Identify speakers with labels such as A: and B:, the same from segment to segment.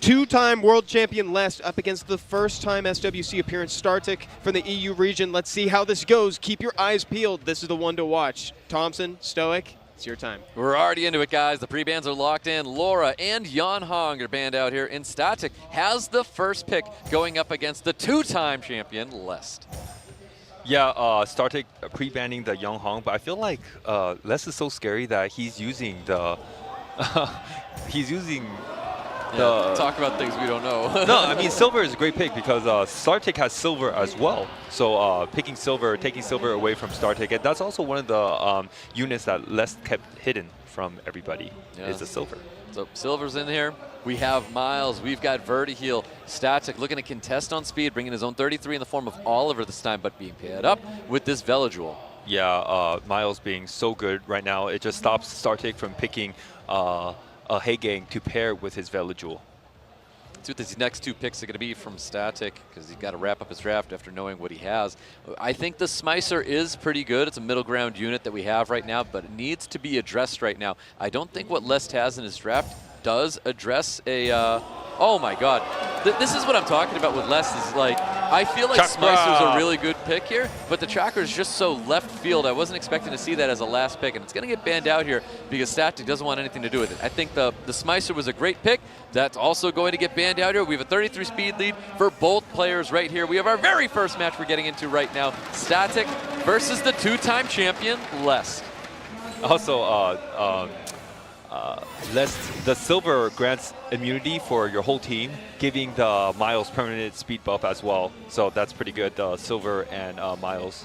A: Two-time world champion Lest up against the first-time SWC appearance STARTIIK from the EU region. Let's see how this goes. Keep your eyes peeled. This is the one to watch. Thompson, Stoic, it's your time.
B: We're already into it, guys. The pre-bans are locked in. Laura and Jan Hong are banned out here, and STATIIK has the first pick going up against the two-time champion Lest.
C: Yeah, STARTIIK pre-banning the Young Hong, but I feel like Les is so scary that he's using the
B: talk about things we don't know.
C: No, I mean silver is a great pick because STARTIIK has silver as well. So picking silver, taking silver away from STARTIIK, and that's also one of the units that Les kept hidden from everybody. Is the silver.
B: So silver's in here. We have Miles, we've got Vertiheel. STATIIK looking to contest on speed, bringing his own 33 in the form of Oliver this time, but being paired up with this Velojewel.
C: Yeah, Miles being so good right now, it just stops STARTIIK from picking a Heigang to pair with his Velojewel.
B: See what these next two picks are going to be from STATIIK, because he's got to wrap up his draft after knowing what he has. I think the Smicer is pretty good. It's a middle ground unit that we have right now, but it needs to be addressed right now. I don't think what Lest has in his draft does address a, oh my god. This is what I'm talking about with Lest, is like, I feel like Smicer's a really good pick here, but the tracker is just so left field. I wasn't expecting to see that as a last pick, and it's going to get banned out here because STATIIK doesn't want anything to do with it. I think the Smicer was a great pick. That's also going to get banned out here. We have a 33 speed lead for both players right here. We have our very first match we're getting into right now. STATIIK versus the two-time champion, Lest.
C: Also, the silver grants immunity for your whole team, giving the Miles permanent speed buff as well. So that's pretty good, the silver and Miles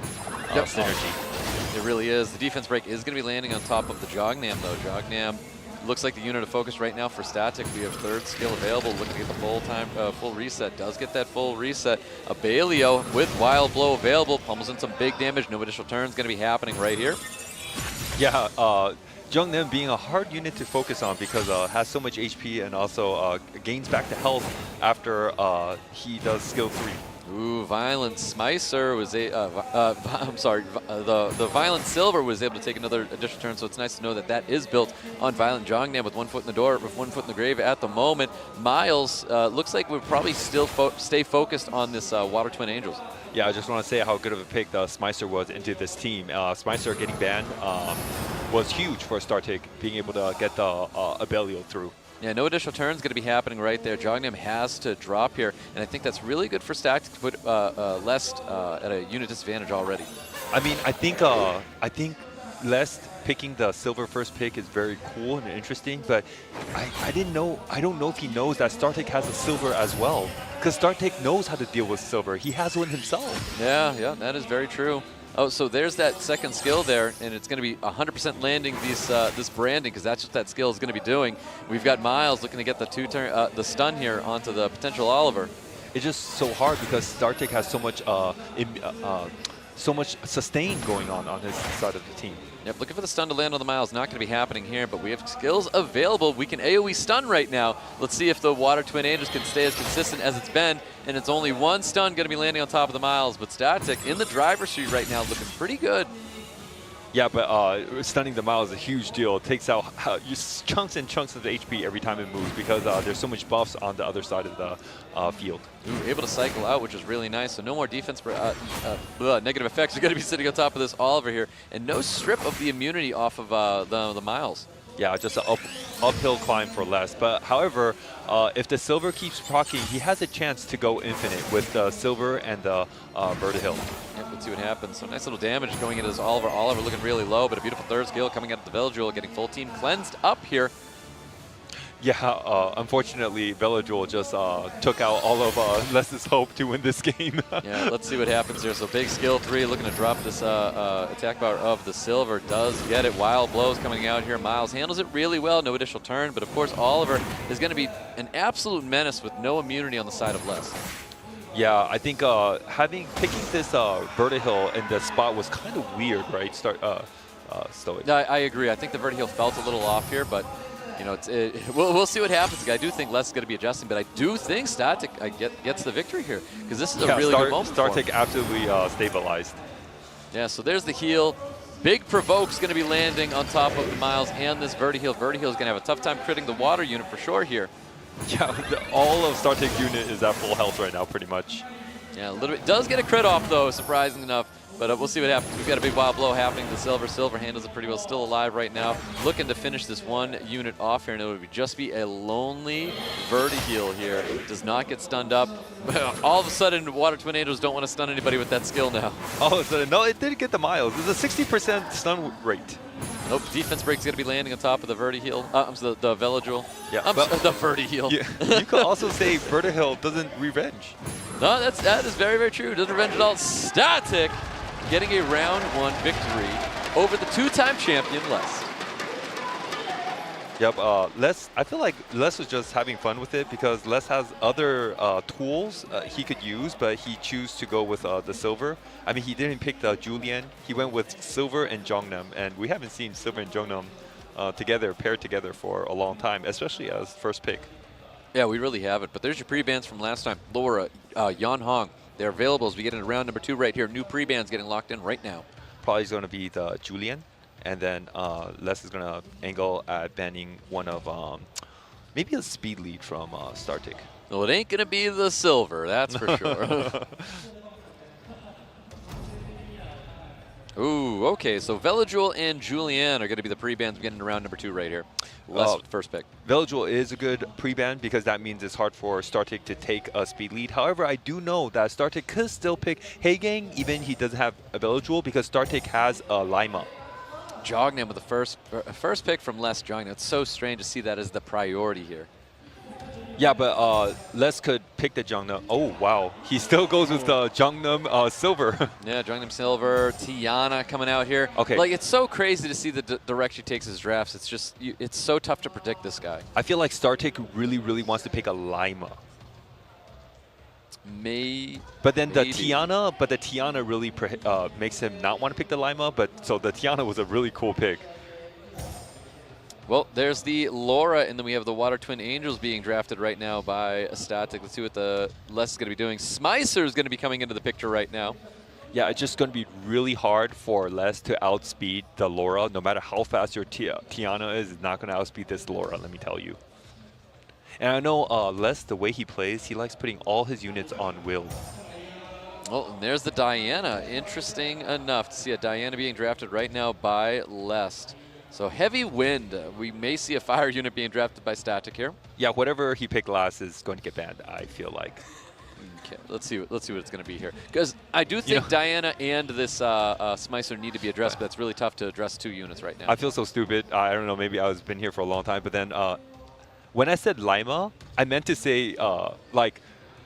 C: synergy.
B: It really is. The defense break is going to be landing on top of the Jognam, though. Jognam looks like the unit of focus right now for STATIIK. We have third skill available, looking to get the full reset. Does get that full reset. A Baleo with Wild Blow available, pummels in some big damage. No additional turns going to be happening right here.
C: Yeah, Jungnim being a hard unit to focus on because has so much HP and also gains back to health after he does skill 3.
B: Ooh, Violent Smicer was I'm sorry, the Violent Silver was able to take another additional turn, so it's nice to know that that is built on Violent Jongnam with 1 foot in the door, with 1 foot in the grave at the moment. Miles looks like we'll probably still stay focused on this Water Twin Angels.
C: Yeah, I just want to say how good of a pick the Smicer was into this team. Smicer getting banned was huge for STARTIIK, being able to get the Abelio through.
B: Yeah, no additional turns going to be happening right there. Jognam has to drop here, and I think that's really good for STATIIK to put Lest at a unit disadvantage already.
C: I mean, I think Lest picking the silver first pick is very cool and interesting, but I don't know if he knows that STARTIIK has a silver as well, because STARTIIK knows how to deal with silver. He has one himself.
B: Yeah, that is very true. Oh, so there's that second skill there, and it's going to be 100% landing this branding, because that's what that skill is going to be doing. We've got Miles looking to get the stun here onto the potential Oliver.
C: It's just so hard because STARTIIK has so much sustain going on his side of the team.
B: Yep, looking for the stun to land on the Miles. Not going to be happening here, but we have skills available. We can AoE stun right now. Let's see if the Water Twin Angels can stay as consistent as it's been. And it's only one stun going to be landing on top of the Miles, but STATIIK in the driver's seat right now, looking pretty good.
C: Yeah, but stunning the Miles is a huge deal. It takes out chunks and chunks of the HP every time it moves because there's so much buffs on the other side of the field.
B: Ooh, able to cycle out, which is really nice. So no more defense for negative effects are going to be sitting on top of this Oliver here, and no strip of the immunity off of the Miles.
C: Yeah, just an uphill climb for Les. But however, if the silver keeps proccing, he has a chance to go infinite with the silver and the Vertiheel.
B: Yep, let's see what happens. So nice little damage going into this Oliver. Oliver looking really low, but a beautiful third skill coming out of the Velojewel, getting full team cleansed up here.
C: Yeah, unfortunately, Velojewel just took out all of Les's hope to win this game.
B: Yeah, let's see what happens here. So big skill 3, looking to drop this attack bar of the silver. Does get it. Wild blows coming out here. Miles handles it really well. No additional turn, but of course Oliver is going to be an absolute menace with no immunity on the side of Les.
C: Yeah, I think picking this Vertiheel in the spot was kind of weird, right? Stoic.
B: I agree. I think the Vertiheel felt a little off here, but you know, we'll see what happens. I do think Les is going to be adjusting, but I do think STATIIK gets the victory here, because this is a really good moment for him.
C: STARTIIK absolutely stabilized.
B: Yeah, so there's the heal. Big Provoke's going to be landing on top of the Miles and this Vertiheel. Vertiheel is going to have a tough time critting the water unit for sure here.
C: Yeah, all of STARTIIK unit is at full health right now, pretty much.
B: Yeah, a little bit. Does get a crit off, though, surprisingly enough. But we'll see what happens. We've got a big wild blow happening to Silver. Silver handles it pretty well. Still alive right now. Looking to finish this one unit off here. And it would just be a lonely Verti-heal here. Does not get stunned up. All of a sudden, Water Twin Angels don't want to stun anybody with that skill now.
C: All of a sudden, no, it didn't get the miles. It's a 60% stun rate.
B: Nope, defense break's going to be landing on top of the Verti-heal. The Veligil.
C: Yeah,
B: the Verti-heal.
C: Yeah, you could also say Verti-heal doesn't revenge.
B: No, that is very, very true. Doesn't revenge at all. STARTIIK getting a round 1 victory over the 2-time champion Les.
C: Yep, Les, I feel like Les was just having fun with it because Les has other tools he could use, but he chose to go with the Silver. I mean, he didn't pick the Julian. He went with Silver and Jongnam, and we haven't seen Silver and Jongnam paired together for a long time, especially as first pick.
B: Yeah, we really haven't. But there's your pre-bans from last time. Laura, Yan Hong, they're available as we get into round number 2 right here. New pre-bans getting locked in right now.
C: Probably going to be the Julian. And then Les is going to angle at banning one of maybe a speed lead from STARTIIK.
B: Well, it ain't going to be the Silver, that's for sure. Ooh, okay, so Veligil and Julian are going to be the pre-bans getting into round number 2 right here. Les with the first pick.
C: Veligil is a good pre-ban because that means it's hard for STARTIIK to take a speed lead. However, I do know that STARTIIK could still pick Heigang even he doesn't have a Veligil because STARTIIK has a Lima.
B: Jongnam with the first pick from Les Jongnam. It's so strange to see that as the priority here.
C: Yeah, but Les could pick the Jongnam. Oh, wow. He still goes with the Jongnam Silver.
B: Yeah, Jongnam Silver, Tiana coming out here.
C: Okay.
B: Like, it's so crazy to see the direction he takes his drafts. It's just, it's so tough to predict this guy.
C: I feel like STARTIIK really, really wants to pick a Lima. But then the Tiana really makes him not want to pick the Lima, so the Tiana was a really cool pick.
B: Well, there's the Laura, and then we have the Water Twin Angels being drafted right now by STATIC. Let's see what the Les is going to be doing. Smicer is going to be coming into the picture right now.
C: Yeah, it's just going to be really hard for Les to outspeed the Laura. No matter how fast your Tiana is, it's not going to outspeed this Laura, let me tell you. And I know Les, the way he plays, he likes putting all his units on will.
B: Well, and there's the Diana. Interesting enough to see a Diana being drafted right now by Lest. So heavy wind. We may see a fire unit being drafted by STATIC here.
C: Yeah, whatever he picked last is going to get banned, I feel like.
B: Okay, let's see what it's going to be here. Because I do think Diana and this Smicer need to be addressed, but it's really tough to address 2 units right now.
C: I feel so stupid. I don't know, maybe I've been here for a long time, but then when I said Lima, I meant to say like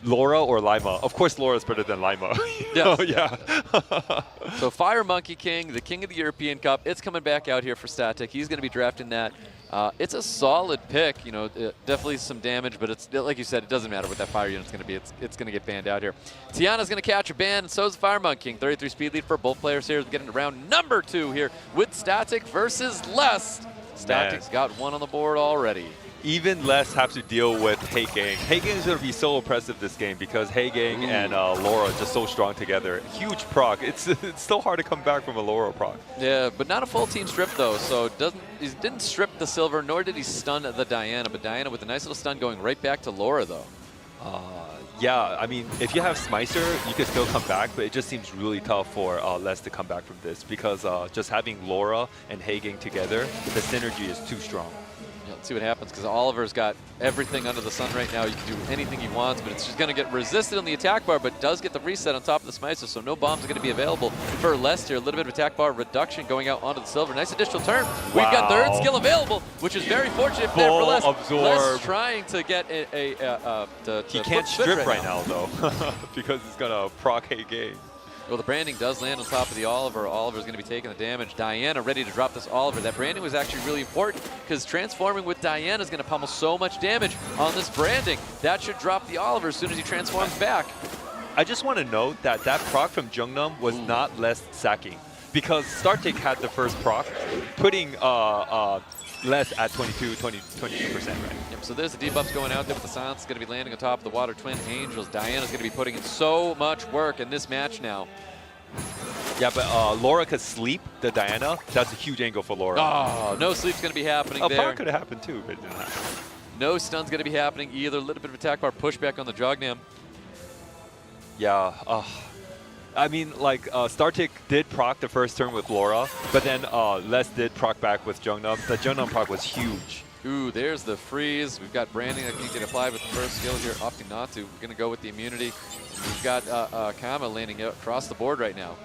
C: Laura or Lima. Of course, Laura's better than Lima.
B: Yes.
C: Yeah.
B: So Fire Monkey King, the king of the European Cup, it's coming back out here for STATIC. He's going to be drafting that. It's a solid pick, you know, definitely some damage, but it's like you said, it doesn't matter what that fire unit's going to be. It's going to get banned out here. Tiana's going to catch a ban, and so is the Fire Monkey King. 33 speed lead for both players here. Getting to round number 2 here with STATIC versus Lest. STATIC's got 1 on the board already.
C: Even Les have to deal with Heigang. Heigang is going to be so oppressive this game because Heigang and Laura are just so strong together. Huge proc. It's so hard to come back from a Laura proc.
B: Yeah, but not a full team strip though. So he didn't strip the Silver, nor did he stun the Diana. But Diana with a nice little stun going right back to Laura though.
C: Yeah, I mean, if you have Smicer, you can still come back, but it just seems really tough for Les to come back from this because just having Laura and Heigang together, the synergy is too strong.
B: Let's see what happens, because Oliver's got everything under the sun right now. You can do anything he wants, but it's just going to get resisted on the attack bar, but does get the reset on top of the Smicer, so no bombs are going to be available for Lest here. A little bit of attack bar reduction going out onto the Silver. Nice additional turn. Wow. We've got third skill available, which is very fortunate there for Lest. Lest trying to get
C: he can't strip right now, though, because he's going to proc Heigang.
B: Well, the branding does land on top of the Oliver. Oliver's going to be taking the damage. Diana ready to drop this Oliver. That branding was actually really important because transforming with Diana is going to pummel so much damage on this branding. That should drop the Oliver as soon as he transforms back.
C: I just want to note that proc from Jongnam was not Les sacking because STARTIIK had the first proc, putting Les at 22%, right?
B: Yep, so there's the debuffs going out there, but the silence is going to be landing on top of the Water Twin Angels. Diana's going to be putting in so much work in this match now.
C: Yeah, but Laura could sleep the Diana. That's a huge angle for Laura.
B: Oh, no sleep's going to be happening there.
C: A proc could have happened too, but it didn't happen.
B: No stun's going to be happening either. A little bit of attack bar pushback on the Jognam.
C: Yeah. I mean, like, STARTIIK did proc the first turn with Laura, but then Les did proc back with Jungnam. The Jungnam proc was huge.
B: Ooh, there's the freeze. We've got branding that can get applied with the first skill here, opting not to. We're going to go with the immunity. And we've got Kama landing across the board right now.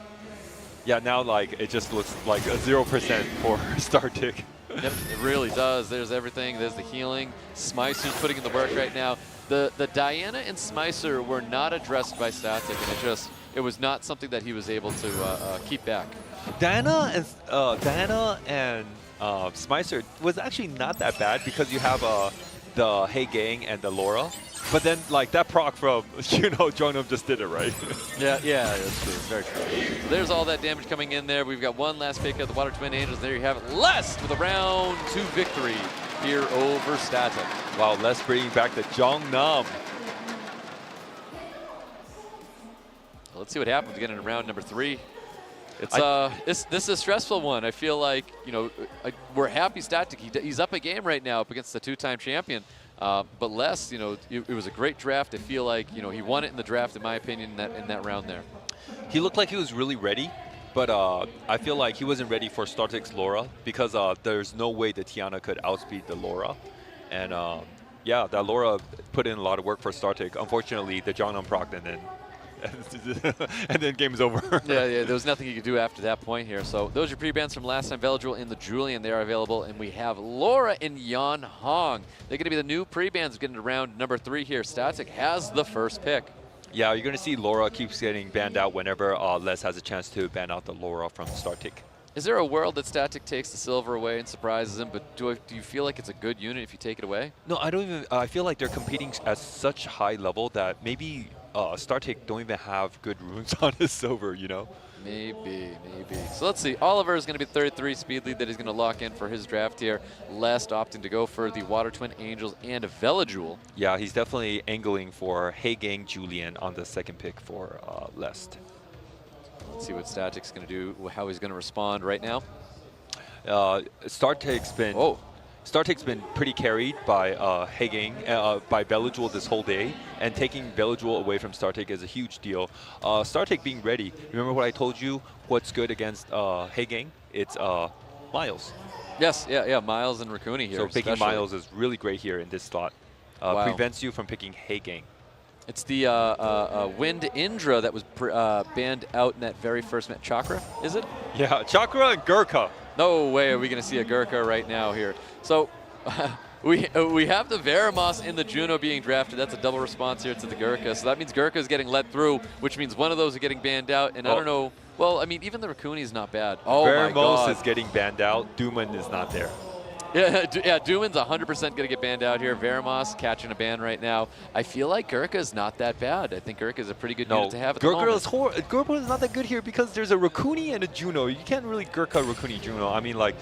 C: Yeah, now, like, it just looks like a 0% for STARTIIK.
B: Yep, it really does. There's everything. There's the healing. Smicer's putting in the work right now. The Diana and Smicer were not addressed by STATIIK, and it was not something that he was able to keep back.
C: Diana and Smicer was actually not that bad because you have the Hey Gang and the Laura. But then, like, that proc from, Jonam just did it, right?
B: Yeah, that's true. It's very true. So there's all that damage coming in there. We've got one last pick of the Water Twin Angels. There you have it. Les with a round 2 victory here over STATIIK.
C: Wow, Les bringing back the Jongnam.
B: Let's see what happens again in round number 3. This is a stressful one. I feel like, we're happy STATIIK. He's up a game right now up against the 2-time champion. But Les, it was a great draft. I feel like, he won it in the draft, in my opinion, in that round there.
C: He looked like he was really ready, but I feel like he wasn't ready for STARTIIK's Laura because there's no way that Tiana could outspeed the Laura. And yeah, that Laura put in a lot of work for STARTIIK. Unfortunately, the Jongnam proc and then game's over.
B: yeah, there was nothing you could do after that point here. So those are pre-bans from last time. Veladril and the Julian, they are available. And we have Laura and Yan Hong. They're going to be the new pre-bans getting to round number 3 here. STATIIK has the first pick.
C: Yeah, you're going to see Laura keeps getting banned out whenever Les has a chance to ban out the Laura from STARTIIK.
B: Is there a world that STATIIK takes the silver away and surprises him, but do you feel like it's a good unit if you take it away?
C: No, I don't even. I feel like they're competing at such high level that maybe STARTIIK don't even have good runes on his silver,
B: Maybe. So let's see. Oliver is going to be 33 speed lead that he's going to lock in for his draft here. Lest opting to go for the Water Twin Angels and a Veladril.
C: Yeah, he's definitely angling for Hey Gang Julian on the second pick for Lest.
B: Let's see what STATIIK's going to do, how he's going to respond right now.
C: STARTIIK's been pretty carried by Hey Gang, by Veladril this whole day, and taking Veladril away from STARTIIK is a huge deal. STARTIIK being ready. Remember what I told you? What's good against Hey Gang? It's Miles.
B: Yes, yeah, Miles and Raccoon here.
C: So picking Miles is really great here in this slot.
B: Wow.
C: Prevents you from picking Hey Gang.
B: It's the Wind Indra that was banned out in that very first match. Chakra, is it?
C: Yeah, Chakra and Gurkha.
B: No way are we going to see a Gurkha right now here. So we have the Veramos and the Juno being drafted. That's a double response here to the Gurkha. So that means Gurkha is getting let through, which means one of those are getting banned out. And I don't know. Well, I mean, even the Raccoon is not bad. Oh my God.
C: Veramos is getting banned out. Duman is not there.
B: Yeah, Duman's 100% going to get banned out here. Veramos catching a ban right now. I feel like Gurkha is not that bad. I think Gurkha is a pretty good unit to have at the moment.
C: Gurkha is not that good here because there's a Raccoon and a Juno. You can't really Gurkha Raccoon Juno. I mean, like,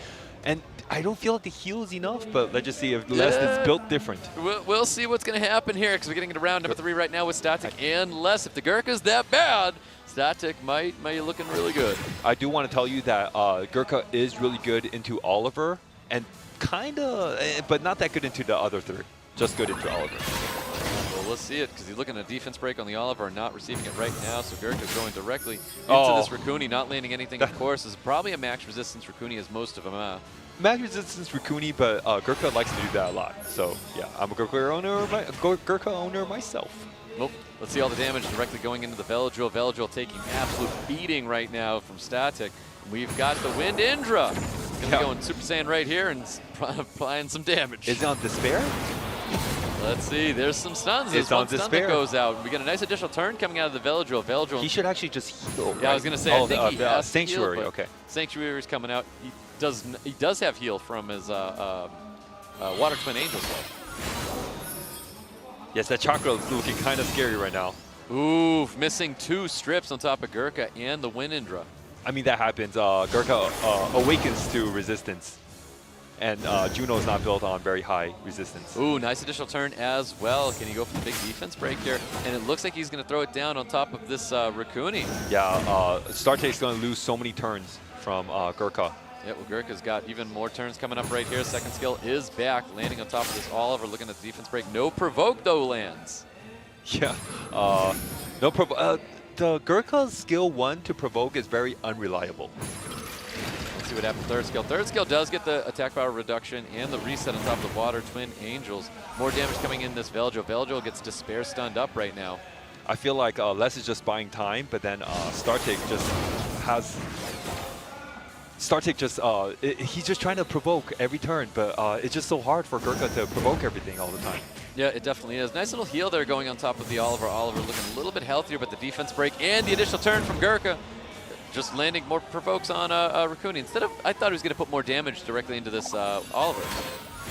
C: and I don't feel like the heal is enough, but let's just see if Les is built different.
B: We'll see what's going to happen here because we're getting into round number 3 right now with STATIIK and Les. If the Gurkha is that bad, STATIIK might be looking really good.
C: I do want to tell you that Gurkha is really good into Oliver, and kind of, but not that good into the other 3. Just good into Oliver.
B: Well, let's see it because he's looking at a defense break on the Oliver, not receiving it right now. So Gurkha's going directly into this Raccoon, not landing anything, of course. Is probably a max resistance Raccoon, as most of them.
C: Max resistance Raccoon, but Gurkha likes to do that a lot. So yeah, I'm a Gurkha owner myself.
B: Nope. Let's see all the damage directly going into the Veladril. Veladril taking absolute beating right now from STATIIK. We've got the Wind Indra. Going to be going Super Saiyan right here and applying some damage.
C: Is it on Despair?
B: Let's see. There's some stuns.
C: It's on
B: Despair. Stun that goes out. We get a nice additional turn coming out of the Veladril. Veladril.
C: He should actually just heal.
B: Yeah, right? I was going to say. I think he has
C: Sanctuary.
B: Heal,
C: okay.
B: Sanctuary is coming out. He does have heal from his Water Twin Angels though.
C: Yes, that Chakra is looking kind of scary right now.
B: Ooh, missing 2 strips on top of Gurkha and the Wind Indra.
C: I mean, that happens. Gurkha awakens to resistance, and Juno's not built on very high resistance.
B: Ooh, nice additional turn as well. Can he go for the big defense break here? And it looks like he's going to throw it down on top of this Raccoon.
C: Yeah, STARTIIK's going to lose so many turns from Gurkha.
B: Yeah, well, Gurkha's got even more turns coming up right here. Second skill is back, landing on top of this Oliver, looking at the defense break. No provoke, though, lands.
C: Yeah. No provoke. The Gurkha's skill 1 to provoke is very unreliable.
B: Let's see what happens. Third skill. Third skill does get the attack power reduction and the reset on top of the Water Twin Angels. More damage coming in this Veljo. Veljo gets Despair stunned up right now.
C: I feel like Les is just buying time, but then STARTIIK just has... STARTIIK just, he's just trying to provoke every turn, but it's just so hard for Gurkha to provoke everything all the time.
B: Yeah, it definitely is. Nice little heal there going on top of the Oliver. Oliver looking a little bit healthier, but the defense break and the additional turn from Gurkha just landing more provokes on Raccoon. Instead of, I thought he was going to put more damage directly into this Oliver.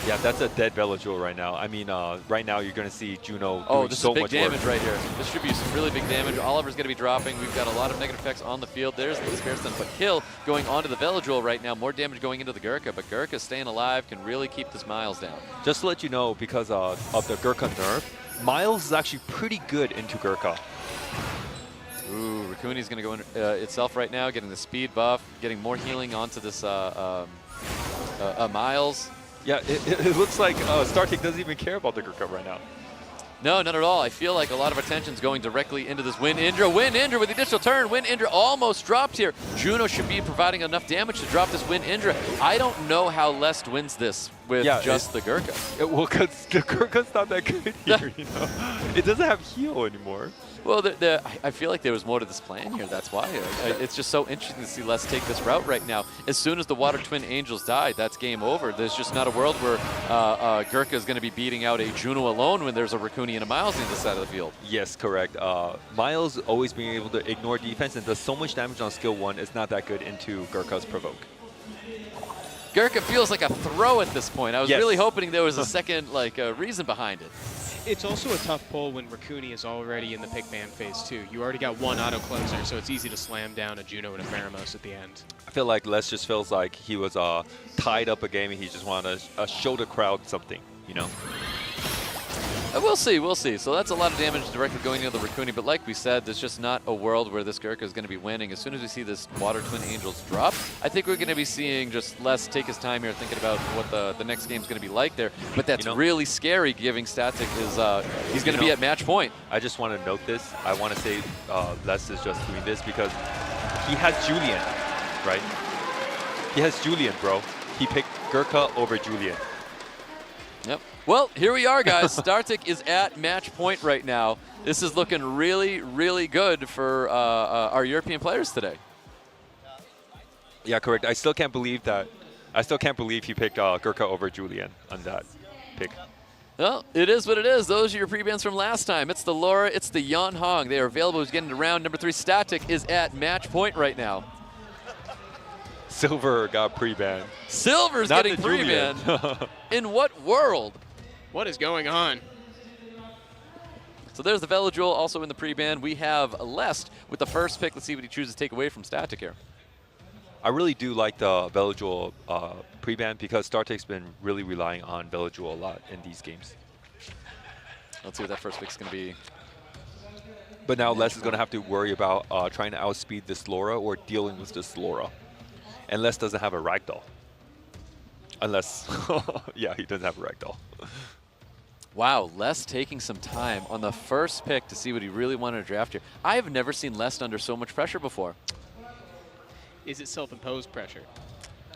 C: Yeah, that's a dead Velojul right now. I mean, right now you're going to see Juno
B: doing this
C: so
B: is big
C: much
B: damage
C: work.
B: right here. This should be some really big damage. Oliver's going to be dropping. We've got a lot of negative effects on the field. There's the Spare Stun, but kill going onto the Velojul right now. More damage going into the Gurkha, but Gurkha staying alive can really keep this Miles down.
C: Just to let you know, because of the Gurkha nerf, Miles is actually pretty good into Gurkha.
B: Ooh, Raccooni's going to go in itself right now, getting the speed buff, getting more healing onto this Miles.
C: Yeah, it looks like STARTIIK doesn't even care about the Gurkha right now.
B: No, not at all. I feel like a lot of attention's going directly into this Wind Indra. Wind Indra with the additional turn. Wind Indra almost dropped here. Juno should be providing enough damage to drop this Wind Indra. I don't know how Lest wins this with just the Gurkha.
C: Well, because the Gurkha's not that good here, you know? It doesn't have heal anymore.
B: Well, I feel like there was more to this plan here. That's why. It's just so interesting to see Les take this route right now. As soon as the Water Twin Angels die, that's game over. There's just not a world where Gurkha is going to be beating out a Juno alone when there's a Raccoon and a Miles on the side of the field.
C: Yes, correct. Miles always being able to ignore defense and does so much damage on skill 1 is not that good into Gurkha's provoke.
B: Gurkha feels like a throw at this point. I was
C: Yes.
B: really hoping there was a second reason behind it.
A: It's also a tough pull when Raccoon is already in the pick ban phase too. You already got one auto closer, so it's easy to slam down a Juno and a Pheromos at the end.
C: I feel like Les just feels like he was tied up a game and he just wanted to show the crowd something, you know?
B: We'll see, we'll see. So that's a lot of damage directly going into the Raccoon, but like we said, there's just not a world where this Gurkha is going to be winning. As soon as we see this Water Twin Angels drop, I think we're going to be seeing just Les take his time here thinking about what the next game is going to be like there. But that's really scary, giving STATIK is he's going to be at match point.
C: I just want to note this. I want to say Les is just doing this because he has Julian, right? He has Julian, bro. He picked Gurkha over Julian.
B: Yep. Well, here we are, guys. STARTIIK is at match point right now. This is looking really, really good for our European players today.
C: Yeah, correct. I still can't believe that. I still can't believe he picked Gurkha over Julian on that pick.
B: Well, it is what it is. Those are your pre-bans from last time. It's the Laura, it's the Yan Hong. They are available. Who's getting to round number 3. STATIK is at match point right now.
C: Silver got pre-banned.
B: Silver's
C: Not
B: getting
C: the Julian.
B: pre-banned. In what world?
A: What is going on?
B: So there's the Velojul also in the pre-ban. We have Lest with the first pick. Let's see what he chooses to take away from STATIK here.
C: I really do like the Velojul pre-ban because STARTIK's been really relying on Velojul a lot in these games.
B: Let's see what that first pick's going to be.
C: But now Les is going to have to worry about trying to outspeed this Laura or dealing with this Laura. And Les doesn't have a ragdoll. Unless, yeah, he doesn't have a ragdoll.
B: Wow, Les taking some time on the first pick to see what he really wanted to draft here. I have never seen Les under so much pressure before.
A: Is it self-imposed pressure?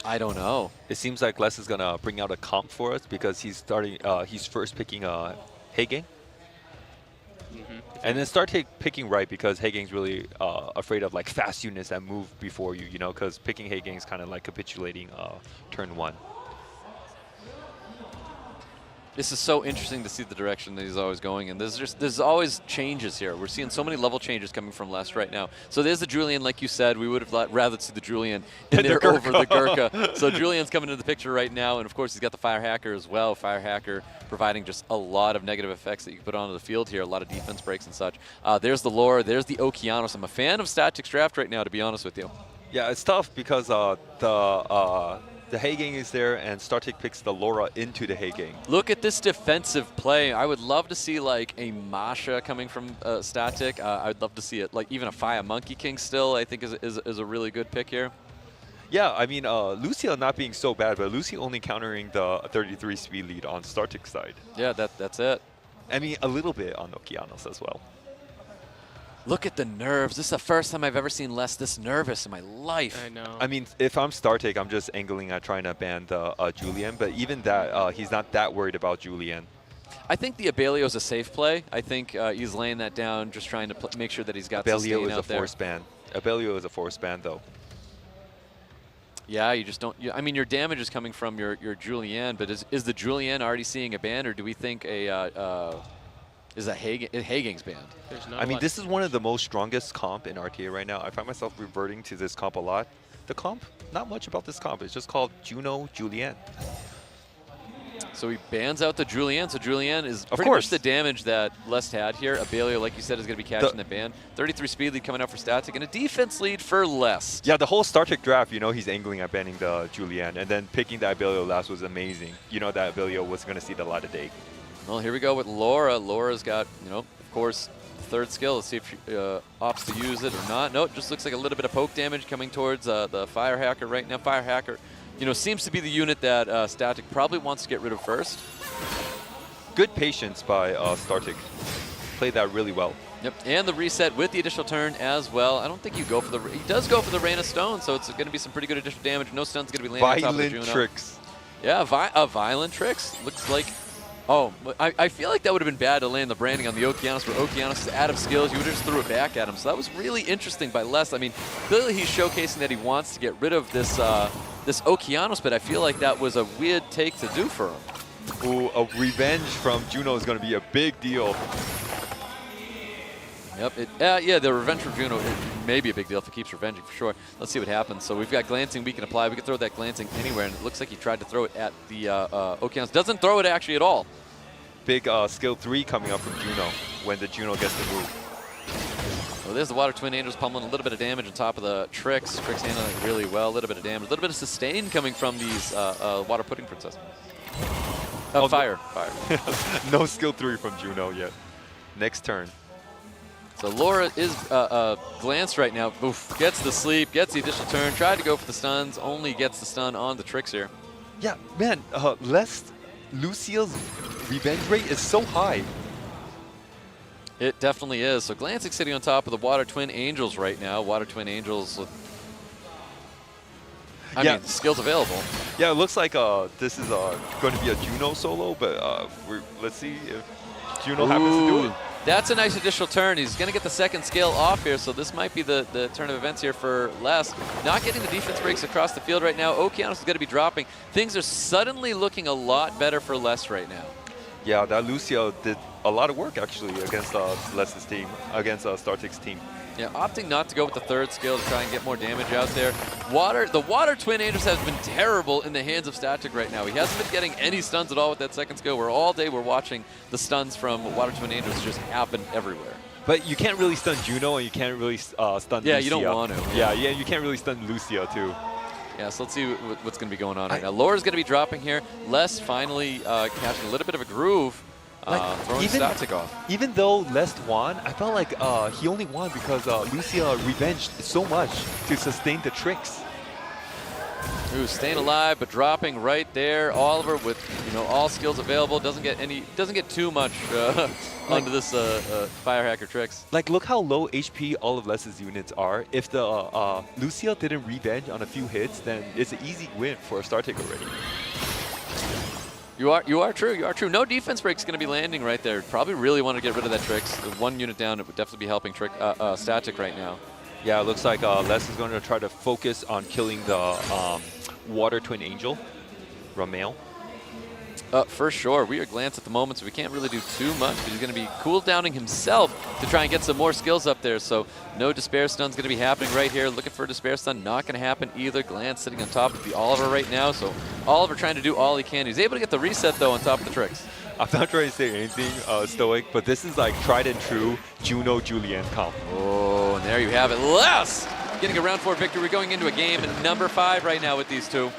B: I don't know.
C: It seems like Les is going to bring out a comp for us because he's starting. He's first picking Hagang. And then STARTIIK picking right because Hagang's really afraid of like fast units that move before you, you know, because picking Hagang is kind of like capitulating turn 1.
B: This is so interesting to see the direction that he's always going in. There's always changes here. We're seeing so many level changes coming from Les right now. So there's the Julian, like you said. We would have rather see the Julian in there over the Gurkha. So Julian's coming into the picture right now, and of course he's got the Fire Hacker as well. Fire Hacker providing just a lot of negative effects that you can put onto the field here, a lot of defense breaks and such. There's the Laura, there's the Okeanos. I'm a fan of STATIK's draft right now, to be honest with you.
C: Yeah, it's tough because the Hagang is there, and STARTIIK picks the Laura into the Hagang.
B: Look at this defensive play. I would love to see like a Masha coming from STATIK. I'd love to see it, like even a Fire Monkey King still, I think is a really good pick here.
C: Yeah, I mean, Lucia not being so bad, but Lucia only countering the 33 speed lead on STARTIIK side.
B: Yeah, that's it.
C: I mean, a little bit on Okeanos as well.
B: Look at the nerves. This is the first time I've ever seen Les this nervous in my life.
A: I know.
C: I mean, if I'm STARTIIK, I'm just angling at trying to ban the Julian, but even that, he's not that worried about Julian.
B: I think the Abelio is a safe play. I think he's laying that down, just trying to make sure that he's got sustain
C: Abelio is a
B: out there.
C: force ban. Abelio is a force ban, though.
B: Yeah, you just don't. I mean, your damage is coming from your Julian, but is the Julian already seeing a ban, or do we think is a Haging's banned?
C: I mean, this is one of the most strongest comp in RTA right now. I find myself reverting to this comp a lot. The comp, not much about this comp. It's just called Juno Julian.
B: So he bans out the Julian. So Julian is
C: Of
B: pretty
C: course.
B: much the damage that Lest had here. Abelio, like you said, is going to be catching the ban. 33 speed lead coming out for STATIIK, and a defense lead for Lest.
C: Yeah, the whole STARTIIK draft, you know, he's angling at banning the Julian, and then picking the Abelio last was amazing. You know that Abelio was going to see the light of day.
B: Well, here we go with Laura. Laura's got, you know, of course, the third skill. Let's see if she opts to use it or not. No, it just looks like a little bit of poke damage coming towards the Fire Hacker right now. Fire Hacker, you know, seems to be the unit that STATIIK probably wants to get rid of first.
C: Good patience by STARTIIK. Played that really well.
B: Yep, and the reset with the additional turn as well. I don't think you go for the... He does go for the Rain of Stone, so it's going to be some pretty good additional damage. No stun's going to be landing on top of the
C: Violent
B: Juno.
C: tricks.
B: Yeah, Violent Tricks. Looks like... Oh, I feel like that would have been bad to land the branding on the Okeanos, where Okeanos is out of skills. You would have just threw it back at him. So that was really interesting by Les. I mean, clearly he's showcasing that he wants to get rid of this this Okeanos, but I feel like that was a weird take to do for him.
C: Ooh, a revenge from Juno is going to be a big deal.
B: Yep. Yeah, the revenge from Juno may be a big deal if he keeps revenging for sure. Let's see what happens. So we've got glancing we can apply. We can throw that glancing anywhere, and it looks like he tried to throw it at the Okeanos. Doesn't throw it actually at all.
C: Big skill 3 coming up from Juno when the Juno gets the move.
B: Well, there's the Water Twin Angels pummeling a little bit of damage on top of the Tricks. Tricks handling it really well. A little bit of damage. A little bit of sustain coming from these Water Pudding Princess. Fire.
C: No skill 3 from Juno yet. Next turn.
B: So Laura is glanced right now. Oof, gets the sleep, gets the additional turn, tried to go for the stuns, only gets the stun on the Tricks here.
C: Yeah, man, Lucia's revenge rate is so high.
B: It definitely is. So glancing sitting on top of the Water Twin Angels right now. Water Twin Angels with, I mean, skills available.
C: Yeah, it looks like this is going to be a Juno solo, but let's see if Juno happens to do it.
B: That's a nice additional turn. He's going to get the second skill off here, so this might be the turn of events here for Les. Not getting the defense breaks across the field right now. Okeanos is going to be dropping. Things are suddenly looking a lot better for Les right now.
C: Yeah, that Lucia did a lot of work, actually, against Les's team, against STARTIIK's team.
B: Yeah, opting not to go with the third skill to try and get more damage out there. The Water Twin Angels has been terrible in the hands of STATIIK right now. He hasn't been getting any stuns at all with that second skill, where all day we're watching the stuns from Water Twin Angels just happen everywhere.
C: But you can't really stun Juno, and you can't really stun Lucia.
B: Yeah, you don't want to.
C: Yeah, you can't really stun Lucia, too.
B: Yeah, so let's see what's going to be going on right now. Laura's going to be dropping here. Les finally catching a little bit of a groove. Throwing STATIIK off.
C: Even though Les won, I felt like he only won because Lucia revenged so much to sustain the Tricks.
B: Ooh, staying alive but dropping right there. Oliver with all skills available, doesn't get too much onto this Fire Hacker Tricks.
C: Like, look how low HP all of Les's units are. If the Lucia didn't revenge on a few hits, then it's an easy win for STARTIIK already.
B: You are true. No defense break's going to be landing right there. Probably really want to get rid of that Tricks. The one unit down, it would definitely be helping STATIIK right now.
C: Yeah, it looks like Les is going to try to focus on killing the Water Twin Angel, Ramael.
B: For sure. We are glanced at the moment, so we can't really do too much. But he's going to be cooldowning himself to try and get some more skills up there. So no Despair Stun's going to be happening right here. Looking for a Despair Stun, not going to happen either. Glance sitting on top of the Oliver right now. So Oliver trying to do all he can. He's able to get the reset, though, on top of the Tricks.
C: I'm not trying to say anything stoic, but this is like tried and true Juno Julian comp.
B: Oh, and there you have it. Les getting a round 4 victory. We're going into a game in number 5 right now with these two.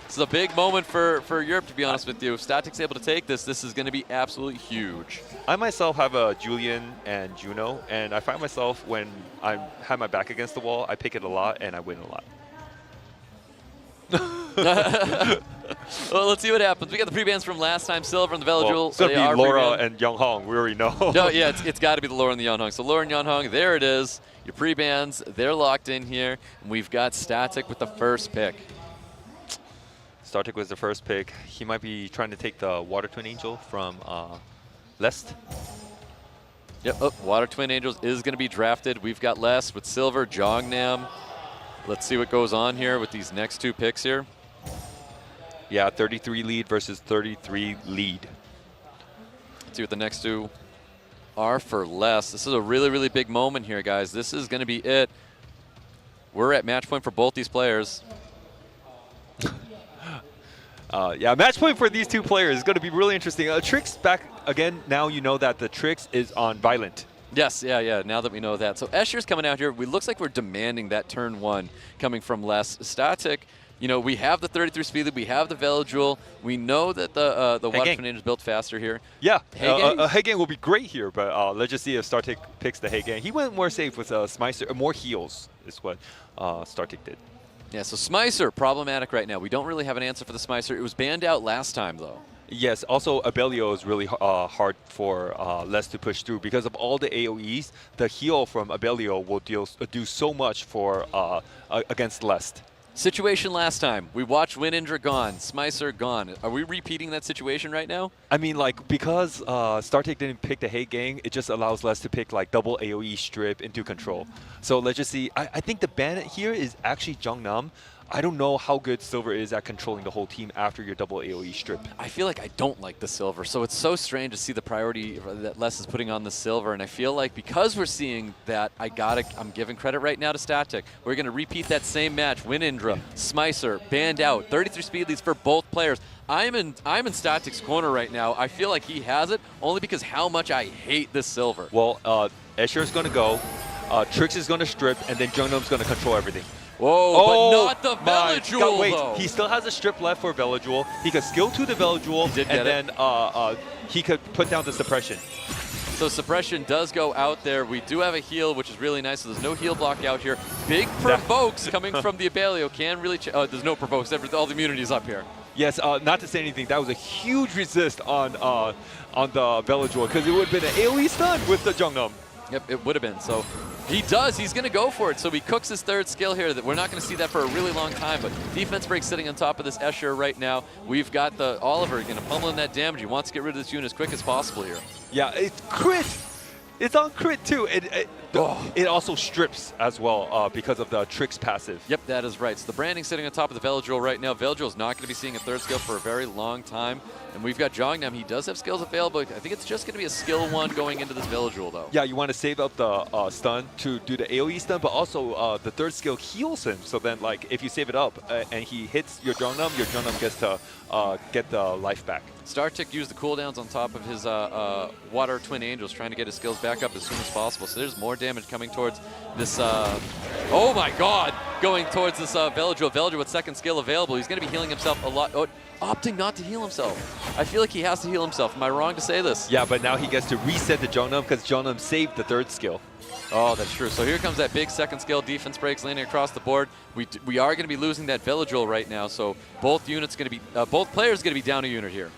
B: This is a big moment for Europe, to be honest with you. If STATIIK's able to take this, this is going to be absolutely huge.
C: I myself have a Julian and Juno, and I find myself when I have my back against the wall, I pick it a lot and I win a lot.
B: Well, let's see what happens. We got the pre-bans from last time, Silver and the Vela Jewel.
C: It's going to be Laura and Younghong. We already know.
B: No, yeah, it's got to be the Laura and the Younghong. So Laura and Younghong, there it is. Your pre-bans, they're locked in here. And we've got STARTIIK with the first pick.
C: STARTIIK was the first pick. He might be trying to take the Water Twin Angel from Lest.
B: Yep, oh, Water Twin Angels is going to be drafted. We've got Les with Silver, Jongnam. Let's see what goes on here with these next two picks here.
C: Yeah, 33 lead versus 33 lead.
B: Let's see what the next two are for Les. This is a really, really big moment here, guys. This is going to be it. We're at match point for both these players.
C: Yeah, match point for these two players is going to be really interesting. Trix back again. Now you know that the Trix is on Violent.
B: Yes, yeah, now that we know that. So Escher's coming out here. We looks like we're demanding that turn one coming from Les. STARTIIK, you know, we have the 33 speed lead, we have the Vela Jewel. We know that the Water Twin Angel's built faster here.
C: Yeah,
B: Heigang?
C: Heigang will be great here, but let's just see if STARTIIK picks the Heigang. He went more safe with Smicer, more heals is what STARTIIK did.
B: Yeah, so Smicer, problematic right now. We don't really have an answer for the Smicer. It was banned out last time, though.
C: Yes, also Abellio is really hard for Les to push through because of all the AoEs. The heal from Abellio will do so much for against Les.
B: Situation last time. We watched Winindra gone, Smicer gone. Are we repeating that situation right now?
C: I mean, like, because STARTIIK didn't pick the Heigang, it just allows Les to pick, like, double AoE strip into control. So let's just see. I think the ban here is actually Jongnam. I don't know how good Silver is at controlling the whole team after your double AoE strip.
B: I feel like I don't like the Silver, so it's so strange to see the priority that Les is putting on the Silver, and I feel like because we're seeing that, I'm giving credit right now to STARTIIK. We're going to repeat that same match. Winindra, Smicer, banned out, 33 speed leads for both players. I'm in STARTIIK's corner right now. I feel like he has it only because how much I hate this Silver.
C: Well, Escher's going to go, Trix is going to strip, and then Jongnam's going to control everything.
B: Whoa, but not the Vela Jewel,
C: wait,
B: though.
C: He still has a strip left for Vela Jewel. He could skill to the Vela Jewel, and then he could put down the suppression.
B: So suppression does go out there. We do have a heal, which is really nice. So there's no heal block out here. Big provokes coming from the Abellio. Can really there's no provokes. All the immunity's up here.
C: Yes, not to say anything, that was a huge resist on the Vela Jewel because it would have been an AoE stun with the Jongnam.
B: Yep, it would have been. So he does. He's going to go for it. So he cooks his third skill here. That we're not going to see that for a really long time. But defense break sitting on top of this Escher right now. We've got the Oliver going to pummel in that damage. He wants to get rid of this unit as quick as possible here.
C: Yeah, it's crit. It's on crit too. It also strips as well because of the Trix passive.
B: Yep, that is right. So the branding sitting on top of the Vela Jewel right now. Vela Jewel is not going to be seeing a third skill for a very long time. And we've got Jongnam. He does have skills available. I think it's just going to be a skill one going into this Vela Jewel, though.
C: Yeah, you want to save up the stun to do the AoE stun, but also the third skill heals him. So then, like, if you save it up and he hits your Jongnam gets to get the life back.
B: STARTIIK used the cooldowns on top of his Water Twin Angels, trying to get his skills back up as soon as possible. So there's more damage coming towards this, oh my god, going towards this Vela Jewel. Vela Jewel with second skill available. He's going to be healing himself a lot. Oh, opting not to heal himself. I feel like he has to heal himself. Am I wrong to say this?
C: Yeah, but now he gets to reset the Jongnam because Jongnam saved the third skill.
B: Oh, that's true. So here comes that big second skill. Defense breaks landing across the board. We are going to be losing that Vela Jewel right now. So both units going to be, both players going to be down a unit here.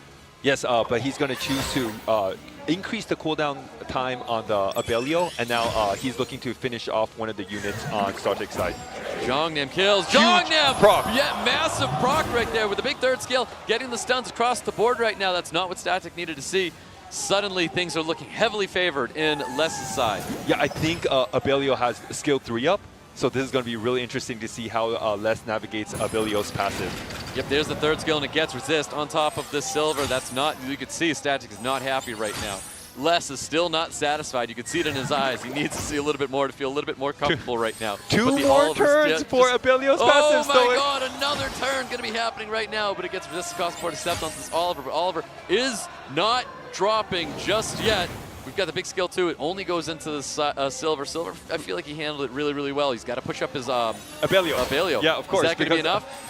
C: Yes, but he's going to choose to increase the cooldown time on the Abellio, and now he's looking to finish off one of the units on STARTIIK's side.
B: Jongnam kills. Jongnam! Proc. Yeah, massive proc right there with a big third skill, getting the stuns across the board right now. That's not what STARTIIK needed to see. Suddenly, things are looking heavily favored in Les's side.
C: Yeah, I think Abellio has skill 3 up, so this is going to be really interesting to see how Les navigates Abellio's passive.
B: Yep, there's the third skill, and it gets resist on top of this Silver. That's not, you could see STARTIIK is not happy right now. Les is still not satisfied. You can see it in his eyes. He needs to see a little bit more to feel a little bit more comfortable right now.
C: Two more turns for Abellio's passive.
B: Oh my god, another turn going to be happening right now, but it gets resist across the board to step onto this Oliver, but Oliver is not dropping just yet. We've got the big skill too. It only goes into the Silver. Silver, I feel like he handled it really, really well. He's got to push up his Abellio.
C: Yeah, of course.
B: Is that going to be enough?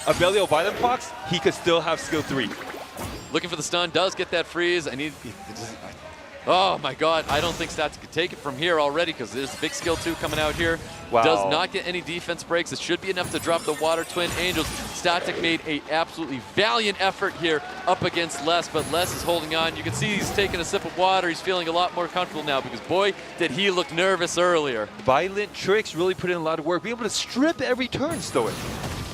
C: Abellio Violent Fox, he could still have skill 3.
B: Looking for the stun, does get that freeze. Oh my God, I don't think STATIIK could take it from here already because there's a big skill 2 coming out here.
C: Wow.
B: Does not get any defense breaks. It should be enough to drop the Water Twin Angels. STATIIK made a absolutely valiant effort here up against Les, but Les is holding on. You can see he's taking a sip of water. He's feeling a lot more comfortable now because boy, did he look nervous earlier.
C: Violent Tricks really put in a lot of work. Being able to strip every turn, Stoic.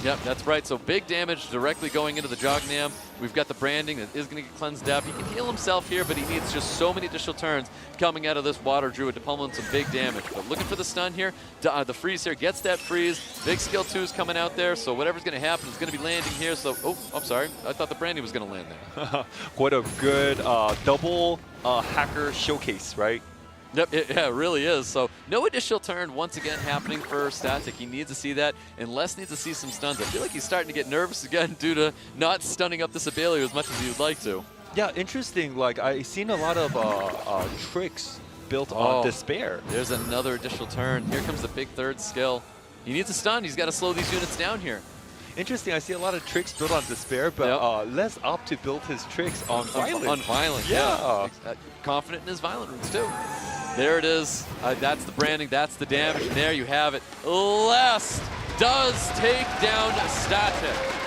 B: Yep, that's right. So big damage directly going into the Jognam. We've got the branding that is going to get cleansed up. He can heal himself here, but he needs just so many additional turns coming out of this Water Druid to pummel in some big damage. But looking for the stun here. The freeze here gets that freeze. Big skill 2 is coming out there, so whatever's going to happen is going to be landing here. So, oh, I'm sorry. I thought the branding was going to land there.
C: What a good double hacker showcase, right?
B: Yep, it really is. So no additional turn once again happening for STATIIK. He needs to see that, and Les needs to see some stuns. I feel like he's starting to get nervous again due to not stunning up this Abelio as much as he would like to.
C: Yeah, interesting. Like, I've seen a lot of tricks built on Despair.
B: There's another additional turn. Here comes the big third skill. He needs a stun. He's got to slow these units down here.
C: Interesting. I see a lot of tricks built on Despair, but Les opt to build his tricks on Violent.
B: On Violent, yeah. Confident in his Violent runes, too. There it is. That's the branding. That's the damage. And there you have it. Les does take down STATIIK.